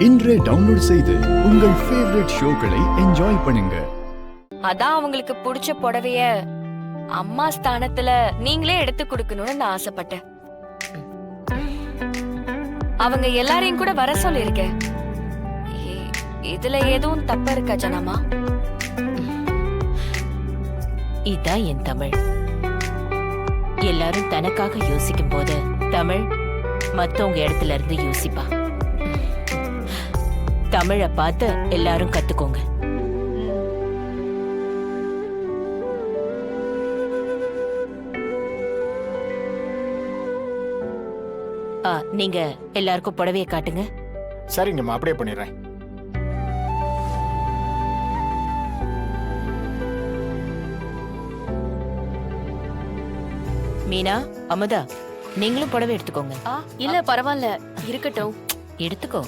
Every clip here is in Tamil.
இன்றே டவுன்லோட் செய்து உங்கள் ஃபேவரட் ஷோக்களை என்ஜாய் பண்ணுங்க. அதான் அவங்களுக்கு பிடிச்ச புடவைய அம்மா ஸ்தானத்துல நீங்களே எடுத்து கொடுக்கணும்னு நான் ஆசைப்பட்டேன். அவங்க எல்லாரையும் கூட வர சொல்லிருக்கேன். இதுல எதுவும் தப்பா இருக்கா ஜனமா? இதான் என் தமிழ். எல்லாரும் தனக்காக யோசிக்கும் போது தமிழ் மத்தவங்க இடத்துல இருந்து யோசிப்பா. தமிழை பார்த்து எல்லாரும் கத்துக்கோங்க. நீங்க எல்லாருக்கும் புடவைய காட்டுங்க. சரிங்கம்மா, அப்படியே பண்ணிடுறேன். மீனா, அமுதா, நீங்களும் புடவை எடுத்துக்கோங்க. இல்ல பரவாயில்ல, இருக்கட்டும். எடுத்துக்கோ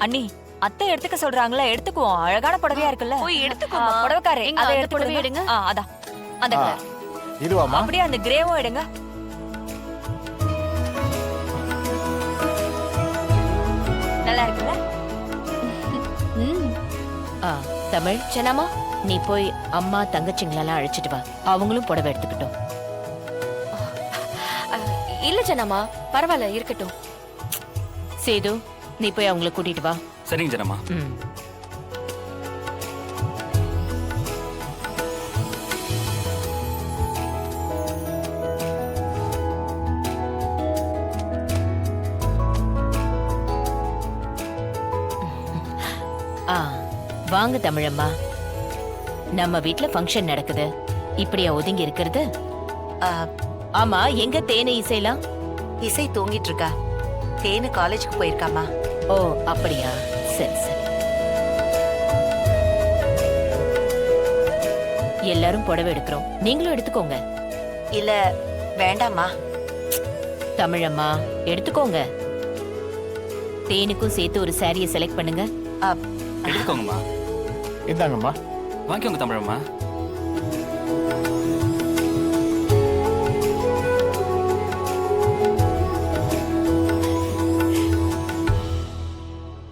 அண்ணி. அத்தை எடுத்துக்க சொல்றாங்களா? எடுத்துக்குவோம். அழகான புடவையா இருக்குல்ல, போய் எடுத்துக்கோ. புடவைக்காரே அதை எடுத்து புடவை எடுங்க. அதான் அந்த கலர். இதுவாமா? அப்படியே அந்த கிரேவும் எடுங்க. நல்லா இருக்குல்ல? தமிழ், ஜனமா நீ போய் அம்மா தங்கச்சிங்களெல்லாம் அழைச்சிட்டு வா. அவங்களும் புடவை எடுத்துக்கிட்டோம். இல்ல ஜனமா, பரவாயில்ல, இருக்கட்டும். சேது, நீ போய் அவங்கள கூட்டிட்டு வா. சரிங்க ஜனமா. வாங்க தமிழம்மா. நம்ம வீட்ல ஃபங்க்ஷன் நடக்குது. இப்படியா ஒதுங்கி இருக்கிறது? ஆமா, எங்க தேனு இசைலாம்? இசை தூங்கிட்டு இருக்கா. தேனு காலேஜுக்கு போயிருக்காமா. ஓ அப்படியா, சரி சரி. எல்லாரும் புடவை எடுக்கிறோம், நீங்களும் எடுத்துக்கோங்க. இல்ல வேண்டாமா. தமிழம்மா எடுத்துக்கோங்க. தேனுக்கும் சேர்த்து ஒரு சாரியை செலக்ட் பண்ணுங்க. எடுத்துக்கோங்கம்மா. இந்தாங்கம்மா. வாங்கிக்கோங்க தமிழம்மா.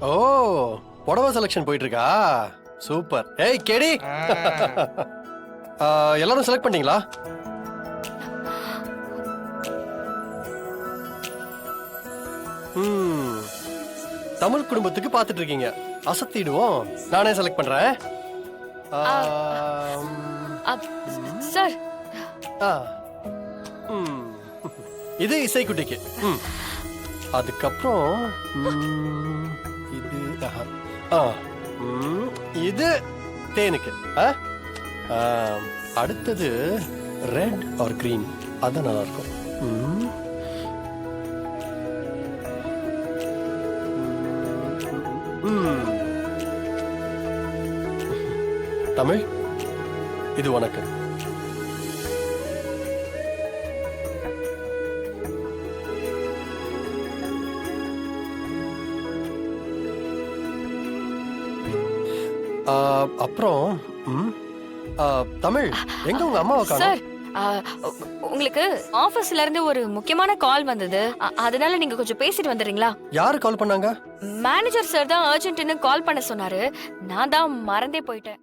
ஓ, புடவை செலக்ஷன் போயிட்டு இருக்கா? சூப்பர். ஏய் கேடி, எல்லாரும் செலக்ட் பண்ணீங்களா? தமிழ் குடும்பத்துக்கு பார்த்துட்டு இருக்கீங்க. அசத்திடுவோம். நானே செலக்ட் பண்றேன். சார், இது இசைக்குட்டிக்கு. அதுக்கப்புறம் இது இது தேனுக்கு. அடுத்தது ரெட் ஆர் கிரீன். அதான் நல்லா இருக்கும். தமிழ், இது உனக்கு. அப்புறம் தமிழ், எங்க உங்க அம்மாவை காணோம்? சார், உங்களுக்கு ஆபீஸ்ல இருந்து ஒரு முக்கியமான கால் வந்தது. அதனால நீங்க கொஞ்சம் பேசிட்டு வந்துடுறீங்களா? யாரு கால் பண்ணாங்க? மேனேஜர் சார் தான் அர்ஜென்ட்னு கால் பண்ண சொன்னாரு. நான் தான் மறந்தே போயிட்டேன்.